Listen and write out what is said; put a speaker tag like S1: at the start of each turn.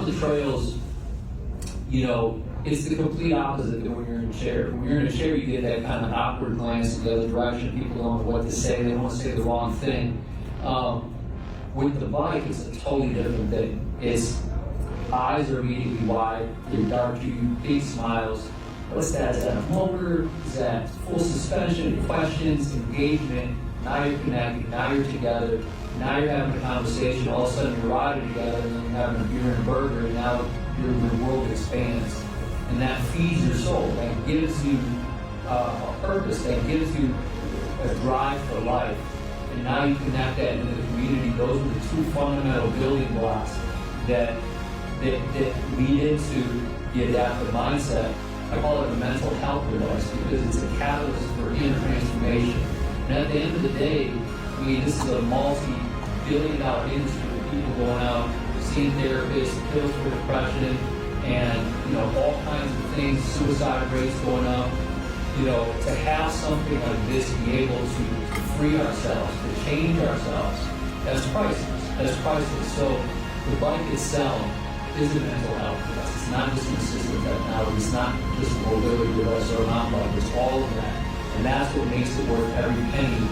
S1: of the trails, you know, it's the complete opposite than when you're in a chair. When you're in a chair, you get that kind of awkward glance in the other direction. People don't know what to say. They don't want to say the wrong thing. With the bike, it's a totally different thing. It's eyes are immediately wide. They're dark to you, big smiles. What's that? Is that a motor? Is that full suspension? Questions, engagement. Now you're connected. Now you're together. Now you're having a conversation. All of a sudden you're riding together, and then you're having a beer and a burger, and now your world expands. And that feeds your soul. That gives you a purpose. That gives you a drive for life. And now you connect that into the community. Those are the two fundamental building blocks that lead into the adaptive mindset. I call it a mental health device because it's a catalyst for inner transformation. And at the end of the day, I mean, this is a multi-billion-dollar industry with people going out, seeing therapists, pills for depression, and all kinds of things, suicide rates going up. To have something like this, be able to free ourselves, to change ourselves, that's priceless. That's priceless. So the bike itself is a mental health device. It's not just an assistive technology. It's not just a mobility device or a mountain bike. It's all of that. And that's what makes it worth every penny.